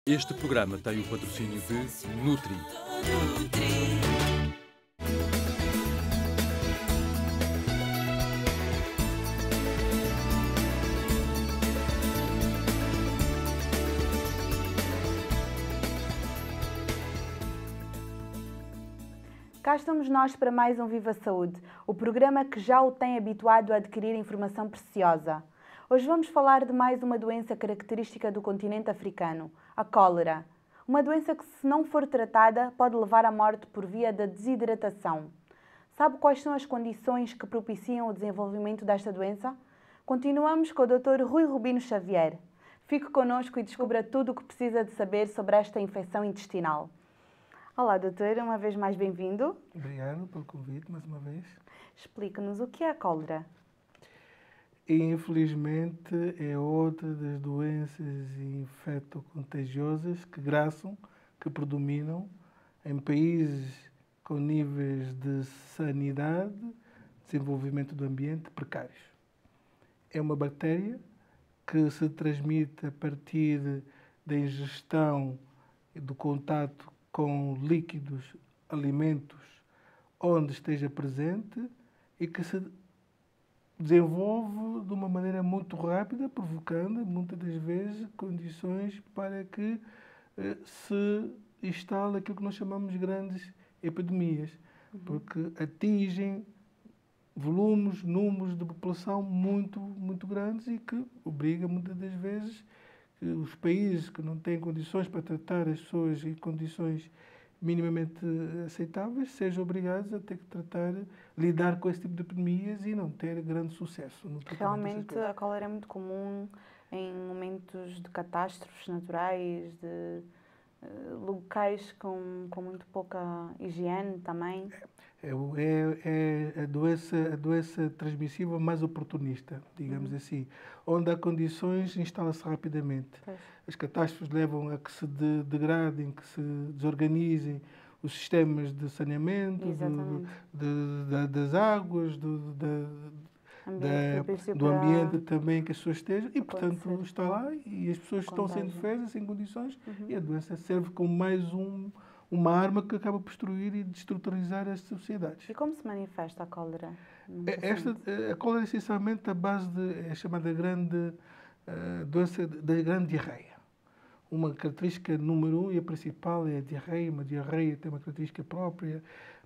Este programa tem o patrocínio de Nutri. Cá estamos nós para mais um Viva Saúde, o programa que já o tem habituado a adquirir informação preciosa. Hoje vamos falar de mais uma doença característica do continente africano, a cólera. Uma doença que, se não for tratada, pode levar à morte por via da desidratação. Sabe quais são as condições que propiciam o desenvolvimento desta doença? Continuamos com o Dr. Rui Rubino Xavier. Fique connosco e descubra tudo o que precisa de saber sobre esta infecção intestinal. Olá, doutor, uma vez mais bem-vindo. Obrigado pelo convite, mais uma vez. Explique-nos o que é a cólera. Infelizmente, é outra das doenças infecto-contagiosas que predominam em países com níveis de sanidade, desenvolvimento do ambiente precários. É uma bactéria que se transmite a partir da ingestão e do contato com líquidos, alimentos, onde esteja presente e que se desenvolve de uma maneira muito rápida, provocando, muitas das vezes, condições para que se instale aquilo que nós chamamos de grandes epidemias, porque atingem volumes, números de população muito grandes e que obriga, muitas das vezes, que os países que não têm condições para tratar as pessoas em condições minimamente aceitáveis sejam obrigados a ter que lidar com esse tipo de epidemias e não ter grande sucesso no tratamento dessas Realmente, coisas. a cólera é muito comum em momentos de catástrofes naturais, de locais com muito pouca higiene também. É a doença transmissível mais oportunista, digamos assim, onde há condições, instala-se rapidamente. Pois. As catástrofes levam a que se degradem, que se desorganizem os sistemas de saneamento, Exatamente. das águas, Propício do para ambiente também que as pessoas estejam, e portanto acontecer está lá e as pessoas estão sem contágio. defesa, sem condições, e a doença serve como mais uma arma que acaba por destruir e destruturalizar as sociedades. E como se manifesta a cólera? no paciente? A cólera é essencialmente a base é chamada doença da grande diarreia. Uma característica número 1 e a principal é a diarreia. Uma diarreia tem uma característica própria,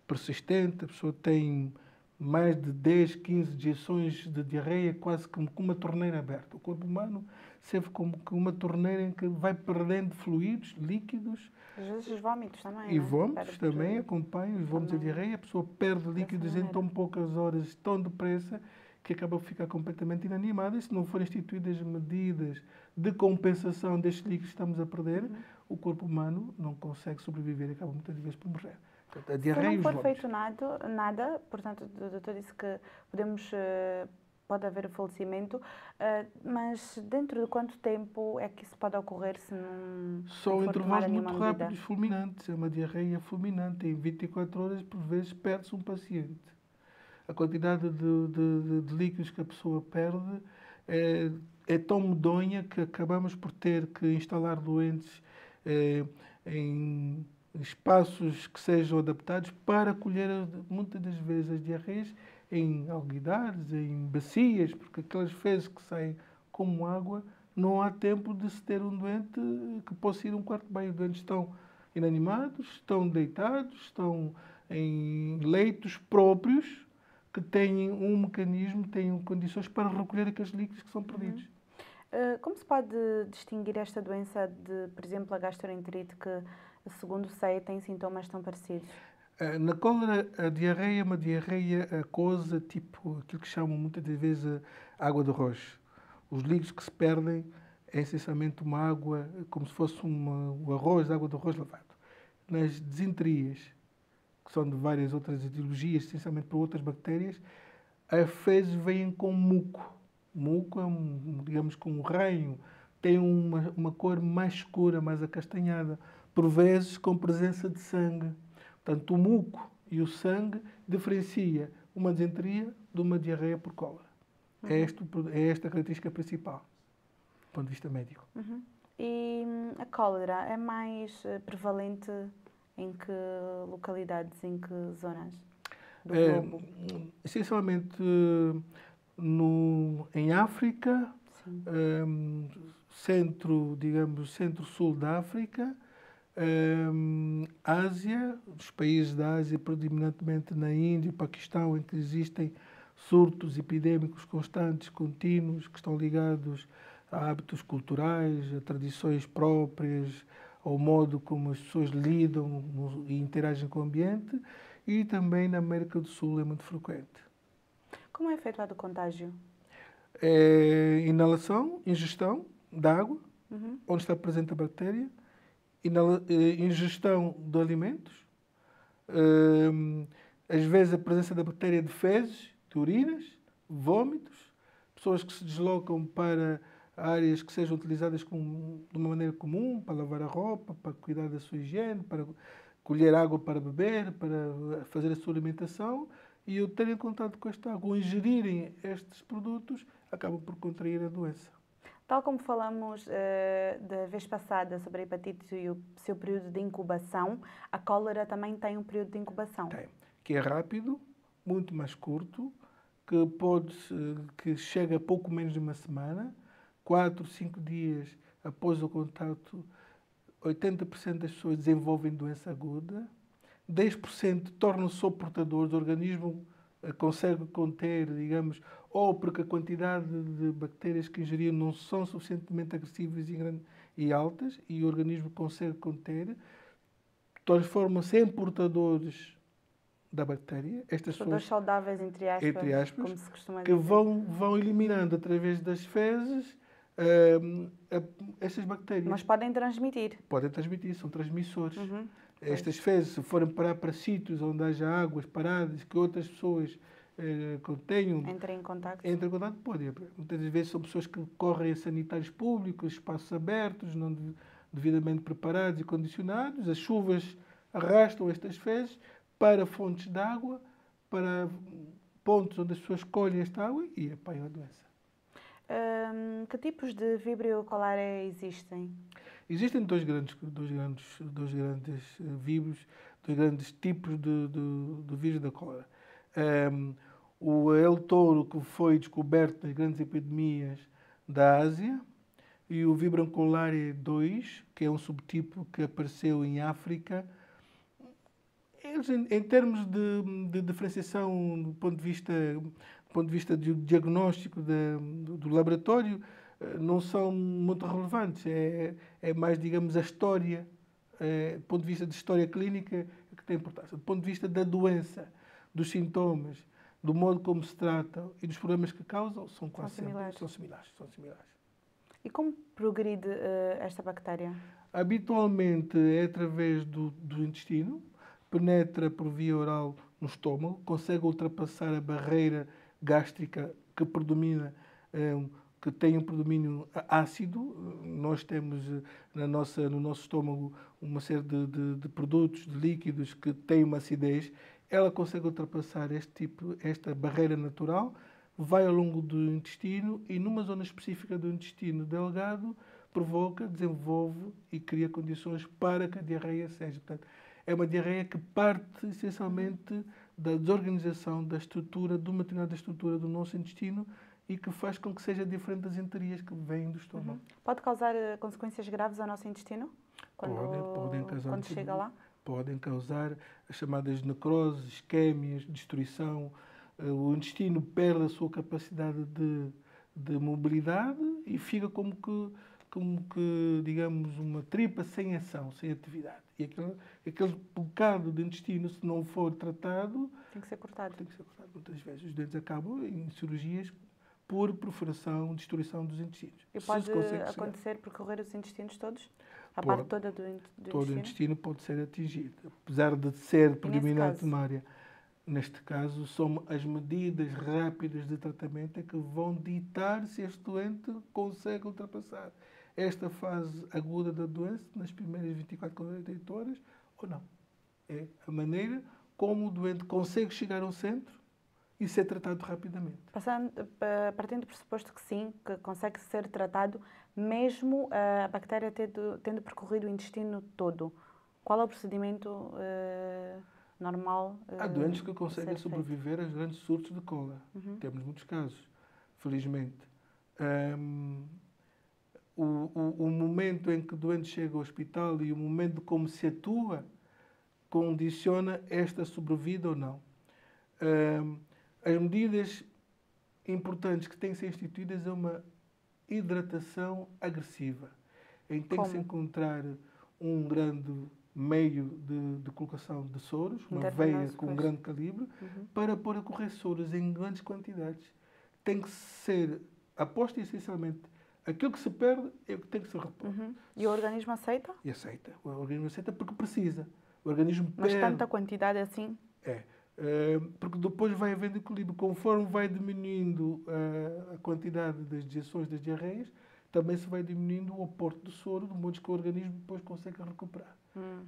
persistente. A pessoa tem mais de 10, 15 injeções de diarreia, quase como uma torneira aberta. O corpo humano serve como uma torneira em que vai perdendo fluidos, líquidos. Às vezes os vómitos também, E não é? vômitos também acompanham, os vômitos e a também diarreia. A pessoa perde líquidos em maneira. tão poucas horas, tão depressa, que acaba por ficar completamente inanimada. E se não forem instituídas medidas de compensação destes líquidos que estamos a perder, o corpo humano não consegue sobreviver e acaba muitas vezes por morrer. Portanto, a diarreia Se e não os for vômitos. feito nada, portanto, o doutor disse que pode haver falecimento, mas dentro de quanto tempo é que isso pode ocorrer se não São for tomada intervalos nenhuma muito medida? rápidos, fulminantes. É uma diarreia fulminante. Em 24 horas, por vezes, perde-se um paciente. A quantidade de líquidos que a pessoa perde é tão medonha que acabamos por ter que instalar doentes em espaços que sejam adaptados para colher, muitas das vezes, as diarreias em alguidares, em bacias, porque aquelas fezes que saem como água, não há tempo de se ter um doente que possa ir a um quarto de banho. Os doentes estão inanimados, estão deitados, estão em leitos próprios, que têm um mecanismo, têm condições para recolher aqueles líquidos que são perdidos. Como se pode distinguir esta doença de, por exemplo, a gastroenterite, que, segundo sei, tem sintomas tão parecidos? Na cólera, a diarreia é uma diarreia aquosa, tipo aquilo que chamam muitas das vezes a água de arroz. Os líquidos que se perdem é essencialmente uma água, como se fosse o arroz, água de arroz lavado. Nas desenterias, que são de várias outras etiologias, essencialmente por outras bactérias, as fezes vêm com muco. Muco é, digamos, com um ranho, tem uma cor mais escura, mais acastanhada, por vezes com presença de sangue. Portanto, o muco e o sangue diferencia uma disenteria de uma diarreia por cólera. É esta a característica principal, do ponto de vista médico. E a cólera é mais prevalente em que localidades, em que zonas do globo? Essencialmente em África, Sim. centro-sul da África, Ásia, os países da Ásia, predominantemente na Índia e Paquistão, em que existem surtos epidémicos constantes, contínuos, que estão ligados a hábitos culturais, a tradições próprias, ao modo como as pessoas lidam e interagem com o ambiente, e também na América do Sul é muito frequente. Como é efetuado o contágio? Inalação, ingestão de água, onde está presente a bactéria, ingestão de alimentos, às vezes a presença da bactéria de fezes, de urinas, vômitos, pessoas que se deslocam para áreas que sejam utilizadas de uma maneira comum, para lavar a roupa, para cuidar da sua higiene, para colher água para beber, para fazer a sua alimentação, e ao terem contato com esta água, ou ingerirem estes produtos, acabam por contrair a doença. Tal como falamos da vez passada sobre a hepatite e o seu período de incubação, a cólera também tem um período de incubação. Tem, que é rápido, muito mais curto, que chega a pouco menos de uma semana, 4, 5 dias após o contato, 80% das pessoas desenvolvem doença aguda, 10% tornam-se portadores, o organismo consegue conter, digamos, ou porque a quantidade de bactérias que ingeriram não são suficientemente agressivas e altas, e o organismo consegue conter, transformam-se em portadores da bactéria. Estas Portadores saudáveis, entre aspas, como se costuma que dizer. vão eliminando através das fezes estas bactérias. Mas podem transmitir. Podem transmitir, são transmissores. Estas Pois. fezes, se forem parar para sítios onde haja águas paradas, que outras pessoas contenham, Entrem em contacto. podem. Muitas vezes são pessoas que correm a sanitários públicos, espaços abertos, não devidamente preparados e condicionados. As chuvas arrastam estas fezes para fontes de água, para pontos onde as pessoas colhem esta água e apanham a doença. Que tipos de Vibrio cholerae existem? Existem dois grandes vírus, dois grandes tipos de vírus da cólera. O El Toro, que foi descoberto nas grandes epidemias da Ásia, e o Vibrio cholerae 2, que é um subtipo que apareceu em África. Eles, em termos de diferenciação do ponto de vista do diagnóstico do laboratório, não são muito relevantes. É mais, digamos, a história, do ponto de vista de história clínica, que tem importância. Do ponto de vista da doença, dos sintomas, do modo como se tratam e dos problemas que causam, são quase sempre similares. E como progride esta bactéria? Habitualmente é através do intestino, penetra por via oral no estômago, consegue ultrapassar a barreira gástrica que predomina, que tem um predomínio ácido. Nós temos no nosso estômago uma série de produtos, de líquidos que têm uma acidez. Ela consegue ultrapassar esta barreira natural, vai ao longo do intestino e numa zona específica do intestino delgado desenvolve e cria condições para que a diarreia seja. Portanto, é uma diarreia que parte essencialmente da desorganização da estrutura, de uma determinada estrutura do nosso intestino e que faz com que seja diferente das enterias que vêm do estômago. Pode causar consequências graves ao nosso intestino? Quando chega lá? Podem causar as chamadas necroses, isquémias, destruição. O intestino perde a sua capacidade de mobilidade e fica como que, digamos, uma tripa sem ação, sem atividade. E aquele bocado de intestino, se não for tratado... Tem que ser cortado. Muitas vezes os doentes acabam em cirurgias por perfuração, destruição dos intestinos. E pode acontecer percorrer os intestinos todos? A Pode. parte toda do intestino? Todo o intestino pode ser atingido. Apesar de ser predominante uma área. Neste caso, são as medidas rápidas de tratamento que vão ditar se este doente consegue ultrapassar esta fase aguda da doença nas primeiras 24 a 48 horas ou não. É a maneira como o doente consegue chegar ao centro e ser tratado rapidamente. Partindo do pressuposto que sim, que consegue ser tratado mesmo a bactéria tendo percorrido o intestino todo? Qual é o procedimento normal? Há doentes que a conseguem ser feito? sobreviver aos grandes surtos de cólera. Temos muitos casos, felizmente. O momento em que o doente chega ao hospital e o momento de como se atua condiciona esta sobrevida ou não. As medidas importantes que têm que ser instituídas é uma hidratação agressiva, em que tem que se encontrar um grande meio de colocação de soros, uma veia com um grande calibre, para pôr a correr soros em grandes quantidades. Tem que ser aposta essencialmente aquilo que se perde é o que tem que se repor. E o organismo aceita? E aceita. O organismo aceita porque precisa. O organismo Mas perde. tanta quantidade assim? Porque depois vai havendo equilíbrio. Conforme vai diminuindo a quantidade das dejeções, das diarreias, também se vai diminuindo o aporte de soro, de modo que o organismo depois consegue recuperar.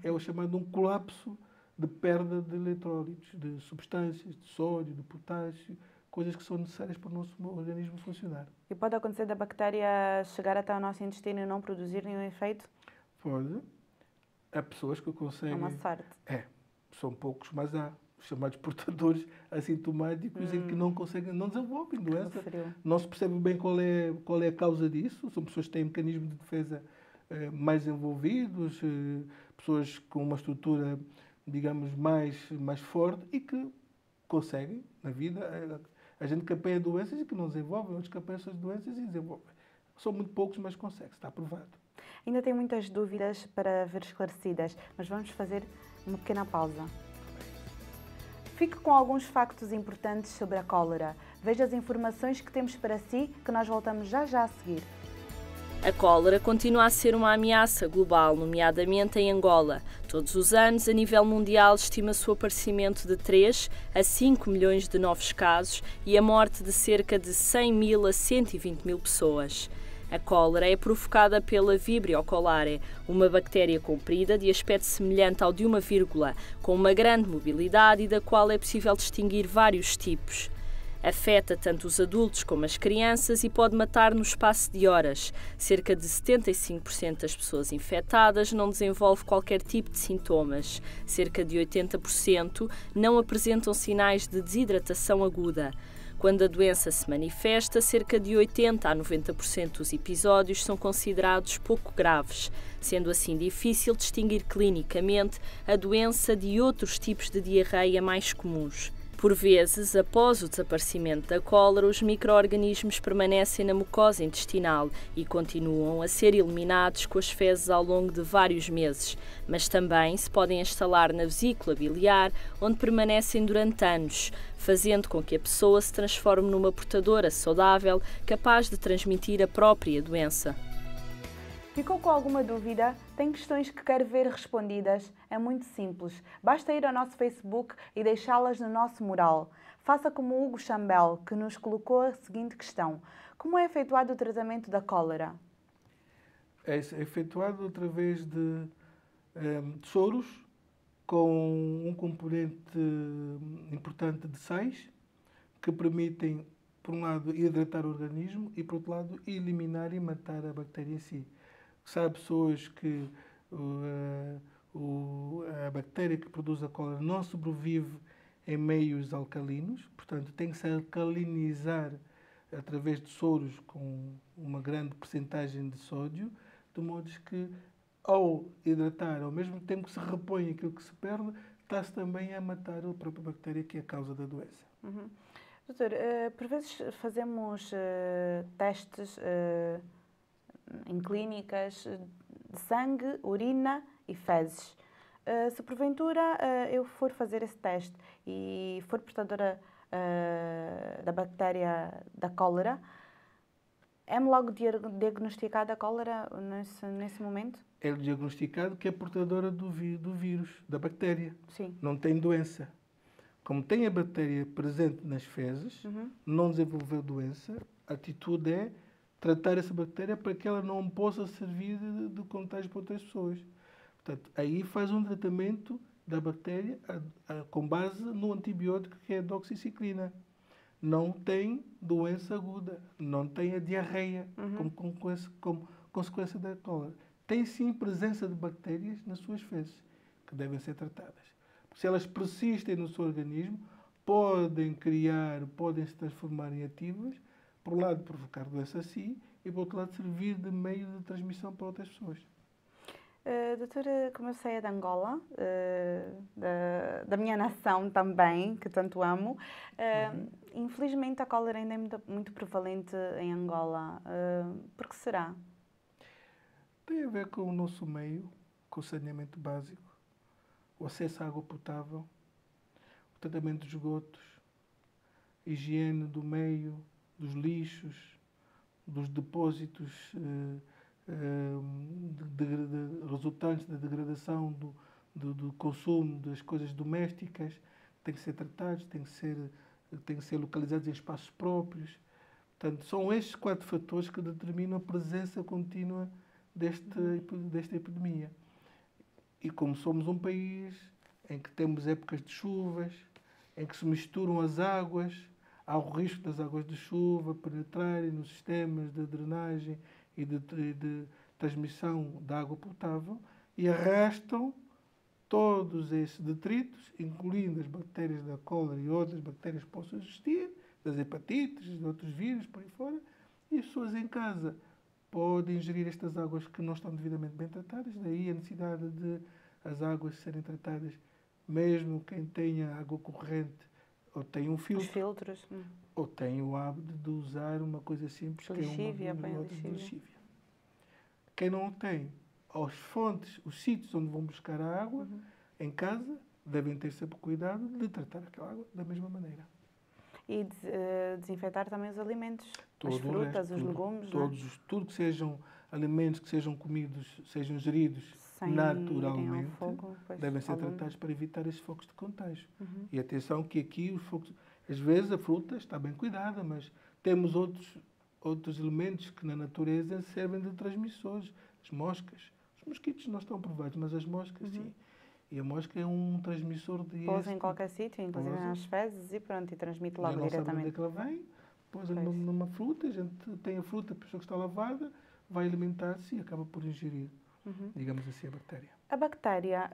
É o chamado um colapso de perda de eletrólitos, de substâncias, de sódio, de potássio, coisas que são necessárias para o nosso organismo funcionar. E pode acontecer da bactéria chegar até o nosso intestino e não produzir nenhum efeito? Pode. Há pessoas que conseguem... É uma sorte. São poucos, mas há os chamados portadores assintomáticos em que não conseguem, não desenvolvem doença. Não se percebe bem qual é a causa disso. São pessoas que têm mecanismos de defesa mais envolvidos, pessoas com uma estrutura, digamos, mais forte e que conseguem, na vida, a gente que apanha doenças e que não desenvolvem, outros que apanham essas doenças e desenvolvem. São muito poucos, mas consegue, está aprovado. Ainda tem muitas dúvidas para ver esclarecidas, mas vamos fazer uma pequena pausa. Fique com alguns factos importantes sobre a cólera. Veja as informações que temos para si, que nós voltamos já a seguir. A cólera continua a ser uma ameaça global, nomeadamente em Angola. Todos os anos, a nível mundial, estima-se o aparecimento de 3 a 5 milhões de novos casos e a morte de cerca de 100 mil a 120 mil pessoas. A cólera é provocada pela Vibrio cholerae, uma bactéria comprida de aspecto semelhante ao de uma vírgula, com uma grande mobilidade e da qual é possível distinguir vários tipos. Afeta tanto os adultos como as crianças e pode matar no espaço de horas. Cerca de 75% das pessoas infectadas não desenvolve qualquer tipo de sintomas. Cerca de 80% não apresentam sinais de desidratação aguda. Quando a doença se manifesta, cerca de 80% a 90% dos episódios são considerados pouco graves, sendo assim difícil distinguir clinicamente a doença de outros tipos de diarreia mais comuns. Por vezes, após o desaparecimento da cólera, os micro-organismos permanecem na mucosa intestinal e continuam a ser eliminados com as fezes ao longo de vários meses, mas também se podem instalar na vesícula biliar, onde permanecem durante anos, fazendo com que a pessoa se transforme numa portadora saudável, capaz de transmitir a própria doença. Ficou com alguma dúvida? Tem questões que quer ver respondidas? É muito simples. Basta ir ao nosso Facebook e deixá-las no nosso mural. Faça como o Hugo Chambel, que nos colocou a seguinte questão. Como é efetuado o tratamento da cólera? É efetuado através de soros com um componente importante de sais que permitem, por um lado, hidratar o organismo e, por outro lado, eliminar e matar a bactéria em si. Há pessoas que a bactéria que produz a cólera não sobrevive em meios alcalinos, portanto tem que se alcalinizar através de soros com uma grande percentagem de sódio, de modo que ao hidratar, ao mesmo tempo que se repõe aquilo que se perde, está-se também a matar a própria bactéria que é a causa da doença. Doutor, por vezes fazemos testes em clínicas de sangue, urina e fezes. Se porventura eu for fazer esse teste e for portadora da bactéria da cólera, é-me logo diagnosticada a cólera nesse momento? É diagnosticado que é portadora do vírus, da bactéria. Sim. Não tem doença. Como tem a bactéria presente nas fezes, não desenvolveu doença, a atitude é tratar essa bactéria para que ela não possa servir de contágio para outras pessoas. Portanto, aí faz um tratamento da bactéria com base no antibiótico que é a doxiciclina. não tem doença aguda, não tem a diarreia como consequência da cólera. Tem sim presença de bactérias nas suas fezes, que devem ser tratadas. Porque se elas persistem no seu organismo, podem se transformar em ativas, por um lado provocar doença a si e por outro lado servir de meio de transmissão para outras pessoas. Doutora, como eu sei, é de Angola, da minha nação também, que tanto amo. Infelizmente, a cólera ainda é muito prevalente em Angola. Por que será? Tem a ver com o nosso meio, com o saneamento básico, o acesso à água potável, o tratamento dos esgotos, a higiene do meio, dos lixos, dos depósitos resultantes da degradação do consumo das coisas domésticas, têm que ser tratados, têm que ser localizados em espaços próprios. Portanto, são estes 4 fatores que determinam a presença contínua desta epidemia. E como somos um país em que temos épocas de chuvas, em que se misturam as águas, há o risco das águas de chuva penetrarem nos sistemas de drenagem e de transmissão da água potável e arrastam todos esses detritos, incluindo as bactérias da cólera e outras bactérias que possam existir, das hepatites, de outros vírus, por aí fora, e as pessoas em casa podem ingerir estas águas que não estão devidamente bem tratadas, daí a necessidade de as águas serem tratadas, mesmo quem tenha água corrente ou tem um filtro. Os filtros. Ou tem o hábito de usar uma coisa simples, Lixívia, que é uma lixívia. Quem não tem, as fontes, os sítios onde vão buscar a água, em casa, devem ter sempre cuidado de tratar aquela água da mesma maneira. E desinfetar também os alimentos, Todo as frutas, os legumes. Tudo que sejam alimentos que sejam comidos, sejam geridos naturalmente, devem ser tratados para evitar esses focos de contágio. E atenção que aqui os focos, às vezes a fruta está bem cuidada, mas temos outros elementos que na natureza servem de transmissores. As moscas. Os mosquitos não estão provados, mas as moscas sim. E a mosca é um transmissor de... Pousa em qualquer sítio, inclusive nas fezes, e pronto, e transmite logo diretamente. Não sabe onde é que ela vem, pousa numa fruta, a gente tem a fruta, a pessoa que está lavada, vai alimentar-se e acaba por ingerir, digamos assim, a bactéria. A bactéria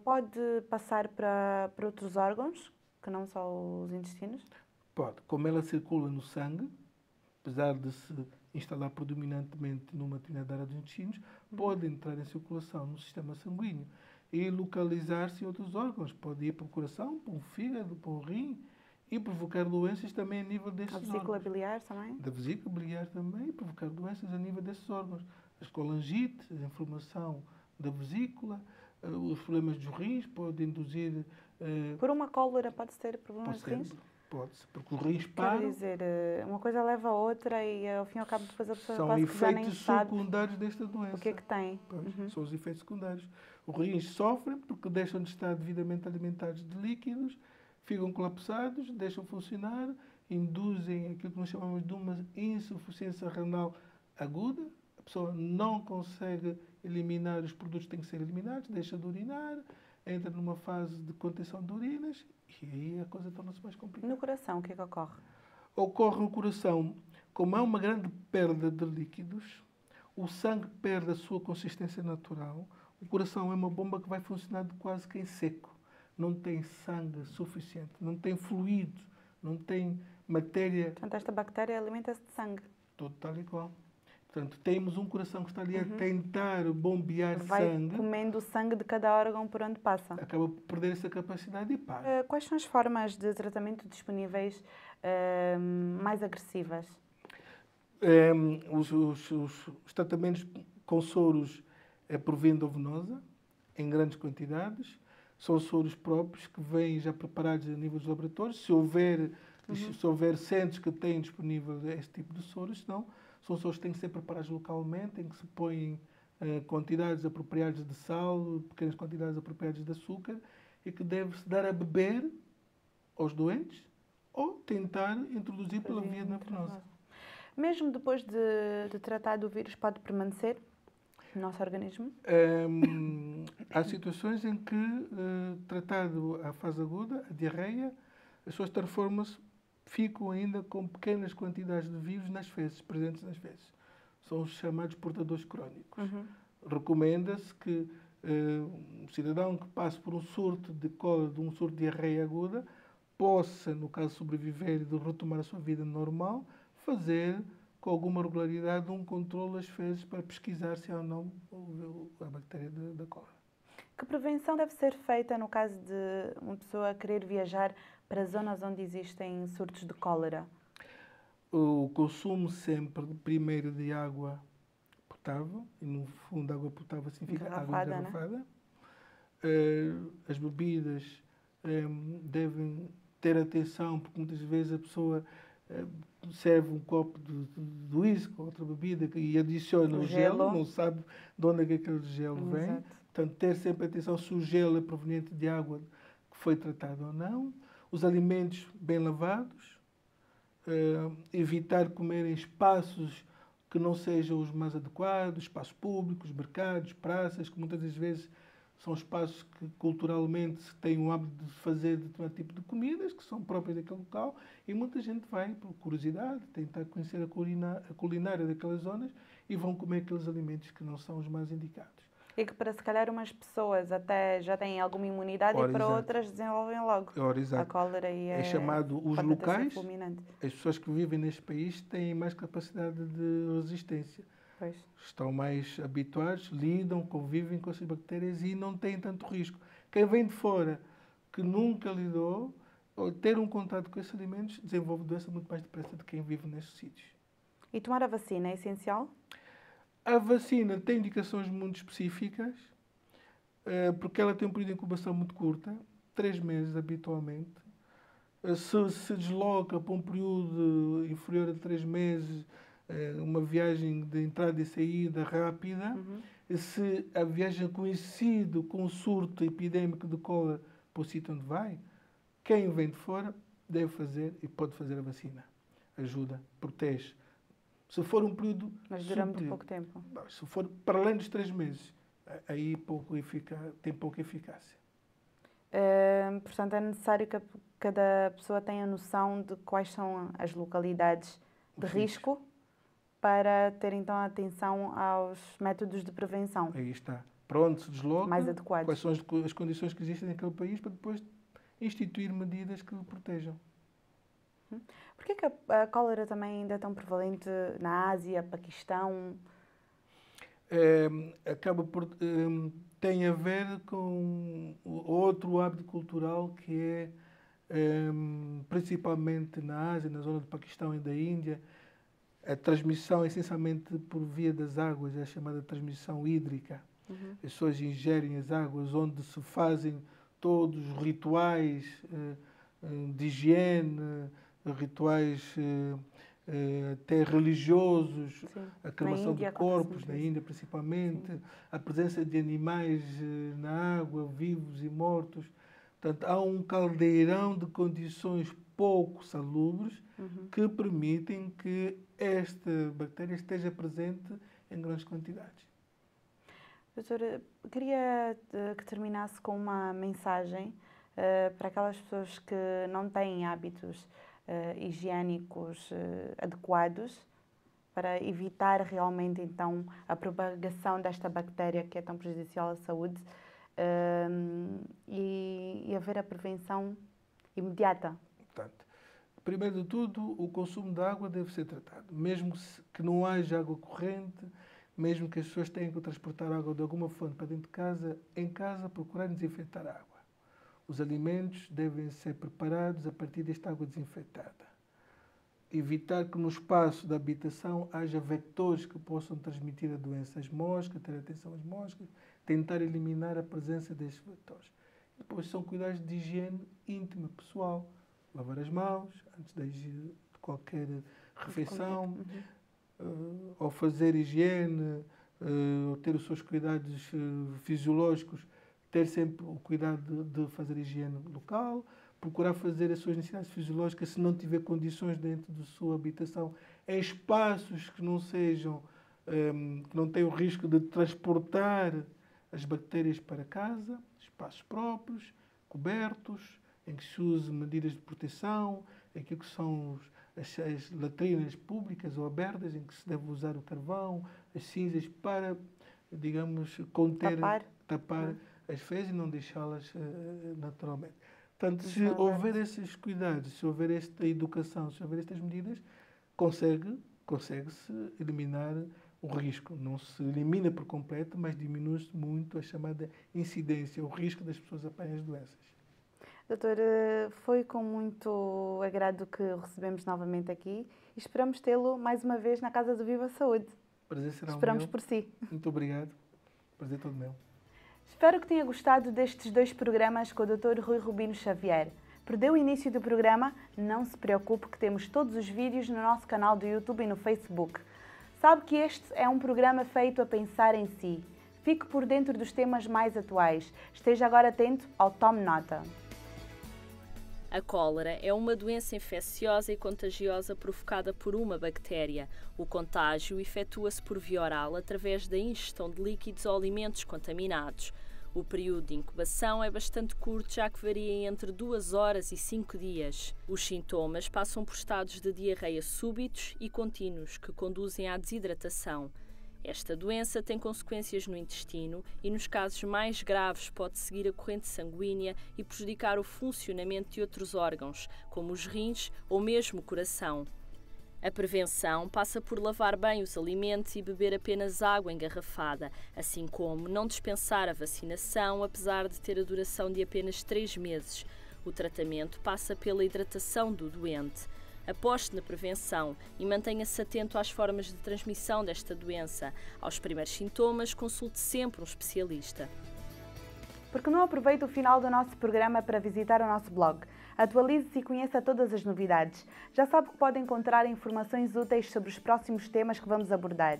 pode passar para outros órgãos, que não só os intestinos? Pode. Como ela circula no sangue, apesar de se instalar predominantemente numa determinada área dos intestinos, pode entrar em circulação no sistema sanguíneo e localizar-se em outros órgãos. Pode ir para o coração, para o fígado, para o rim e provocar doenças também a nível desses órgãos. A vesícula biliar também? Da vesícula biliar também, e provocar doenças a nível desses órgãos. As colangites, a inflamação da vesícula, os problemas dos rins podem induzir... Por uma cólera pode ter problemas de rins? Pode-se, porque os rins param. Quer dizer, uma coisa leva a outra e ao fim e ao cabo depois a pessoa são quase que já nem efeitos sabe secundários desta doença. o que é que tem. São os efeitos secundários. Os rins sofrem porque deixam de estar devidamente alimentados de líquidos, ficam colapsados, deixam de funcionar, induzem aquilo que nós chamamos de uma insuficiência renal aguda. A pessoa não consegue eliminar os produtos que têm que ser eliminados, deixa de urinar, entra numa fase de contenção de urinas e aí a coisa torna-se mais complicada. No coração, o que é que ocorre? Ocorre no coração, como há uma grande perda de líquidos, o sangue perde a sua consistência natural, o coração é uma bomba que vai funcionar de quase que em seco. Não tem sangue suficiente, não tem fluido, não tem matéria... Portanto, esta bactéria alimenta-se de sangue. Tudo tal e qual. Portanto, temos um coração que está ali a tentar bombear sangue. Vai comendo o sangue de cada órgão por onde passa. Acaba por perder essa capacidade e para. Quais são as formas de tratamento disponíveis mais agressivas? Os tratamentos com soros é por via endovenosa, em grandes quantidades. São soros próprios que vêm já preparados a nível dos laboratórios. Se houver centros que têm disponível este tipo de soros, senão são soros que têm que ser preparados localmente, em que se põem quantidades apropriadas de sal, pequenas quantidades apropriadas de açúcar, e que deve-se dar a beber aos doentes ou tentar introduzir pela via endovenosa. Mesmo depois de tratar do vírus, pode permanecer no nosso organismo? Há situações em que, tratado a fase aguda, a diarreia, as pessoas transformam-se ficam ainda com pequenas quantidades de vírus nas fezes, presentes nas fezes. São os chamados portadores crónicos. Recomenda-se que um cidadão que passe por um surto de cólera, de um surto de diarreia aguda, possa, no caso sobreviver e de retomar a sua vida normal, fazer com alguma regularidade um controle das fezes para pesquisar se há ou não a bactéria da cólera. Que prevenção deve ser feita no caso de uma pessoa querer viajar para zonas onde existem surtos de cólera? O consumo sempre, primeiro, de água potável, e no fundo água potável significa água engarrafada. Né? As bebidas devem ter atenção, porque muitas vezes a pessoa serve um copo de uísque ou outra bebida e adiciona o gelo, não sabe de onde é que aquele gelo vem. Exato. Portanto, ter sempre atenção se o gelo é proveniente de água que foi tratada ou não. Os alimentos bem lavados. Evitar comer em espaços que não sejam os mais adequados, espaços públicos, mercados, praças, que muitas das vezes são espaços que culturalmente se têm o hábito de fazer determinado tipo de comidas que são próprias daquele local e muita gente vai, por curiosidade, tentar conhecer a culinária daquelas zonas e vão comer aqueles alimentos que não são os mais indicados. E que para se calhar umas pessoas até já têm alguma imunidade e para outras desenvolvem logo a cólera e é chamado os locais. As pessoas que vivem neste país têm mais capacidade de resistência. Pois. Estão mais habituados, lidam, convivem com essas bactérias e não têm tanto risco. Quem vem de fora, que nunca lidou, ou ter um contato com esses alimentos, desenvolve doença muito mais depressa de quem vive nestes sítios. E tomar a vacina é essencial? A vacina tem indicações muito específicas, porque ela tem um período de incubação muito curta, 3 meses habitualmente. Se desloca para um período inferior a 3 meses, uma viagem de entrada e saída rápida, se a viagem coincide com um surto epidémico de cólera para o sítio onde vai, quem vem de fora deve fazer e pode fazer a vacina. Ajuda, protege. Se for um período... Mas dura muito pouco tempo. Se for para além dos 3 meses, aí tem pouca eficácia. Portanto, é necessário que cada pessoa tenha noção de quais são as localidades de risco para ter, então, atenção aos métodos de prevenção. Aí está. Para onde se desloca, mais adequados. Quais são as condições que existem naquele país para depois instituir medidas que o protejam. Por que a cólera também ainda é tão prevalente na Ásia, Paquistão? Tem a ver com outro hábito cultural que é, principalmente na Ásia, na zona do Paquistão e da Índia, a transmissão essencialmente por via das águas, é a chamada transmissão hídrica. As pessoas ingerem as águas onde se fazem todos os rituais de higiene, rituais até religiosos, Sim. a cremação de corpos, na Índia principalmente, sim, a presença de animais na água, vivos e mortos. Portanto, há um caldeirão de condições pouco salubres que permitem que esta bactéria esteja presente em grandes quantidades. Doutora, queria que terminasse com uma mensagem para aquelas pessoas que não têm hábitos higiênicos adequados para evitar realmente então a propagação desta bactéria que é tão prejudicial à saúde e haver a prevenção imediata. Portanto, primeiro de tudo, o consumo de água deve ser tratado. Mesmo que não haja água corrente, mesmo que as pessoas tenham que transportar água de alguma fonte para dentro de casa, em casa procurar desinfetar a água. Os alimentos devem ser preparados a partir desta água desinfetada. Evitar que no espaço da habitação haja vetores que possam transmitir a doença. As moscas, ter atenção às moscas, tentar eliminar a presença destes vetores. Depois são cuidados de higiene íntima, pessoal. Lavar as mãos antes de qualquer refeição, ao fazer higiene, ao ter os seus cuidados fisiológicos, ter sempre o cuidado de fazer higiene local, procurar fazer as suas necessidades fisiológicas se não tiver condições dentro da sua habitação, em espaços que não sejam, que não tenham o risco de transportar as bactérias para casa, espaços próprios, cobertos, em que se use medidas de proteção, aquilo que são as latrinas públicas ou abertas, em que se deve usar o carvão, as cinzas, para, digamos, conter, tapar as fezes e não deixá-las naturalmente. Portanto, se houver esses cuidados, se houver esta educação, se houver estas medidas, consegue-se eliminar o risco. Não se elimina por completo, mas diminui-se muito a chamada incidência, o risco das pessoas apanharem as doenças. Doutor, foi com muito agrado que o recebemos novamente aqui e esperamos tê-lo mais uma vez na Casa do Viva Saúde. Prazer será Esperamos meu. por si. Muito obrigado. Prazer todo meu. Espero que tenha gostado destes 2 programas com o Dr. Rui Rubino Xavier. Perdeu o início do programa? Não se preocupe que temos todos os vídeos no nosso canal do YouTube e no Facebook. Sabe que este é um programa feito a pensar em si. Fique por dentro dos temas mais atuais. Esteja agora atento ao Tome Nota. A cólera é uma doença infecciosa e contagiosa provocada por uma bactéria. O contágio efetua-se por via oral através da ingestão de líquidos ou alimentos contaminados. O período de incubação é bastante curto, já que varia entre 2 horas e 5 dias. Os sintomas passam por estados de diarreia súbitos e contínuos, que conduzem à desidratação. Esta doença tem consequências no intestino e, nos casos mais graves, pode seguir a corrente sanguínea e prejudicar o funcionamento de outros órgãos, como os rins ou mesmo o coração. A prevenção passa por lavar bem os alimentos e beber apenas água engarrafada, assim como não dispensar a vacinação, apesar de ter a duração de apenas 3 meses. O tratamento passa pela hidratação do doente. Aposte na prevenção e mantenha-se atento às formas de transmissão desta doença. Aos primeiros sintomas, consulte sempre um especialista. Porque não aproveita o final do nosso programa para visitar o nosso blog? Atualize-se e conheça todas as novidades. Já sabe que pode encontrar informações úteis sobre os próximos temas que vamos abordar,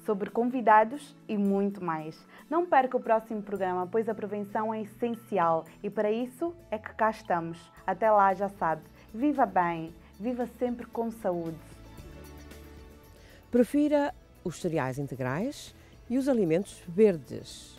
sobre convidados e muito mais. Não perca o próximo programa, pois a prevenção é essencial e para isso é que cá estamos. Até lá, já sabe. Viva bem! Viva sempre com saúde. Prefira os cereais integrais e os alimentos verdes.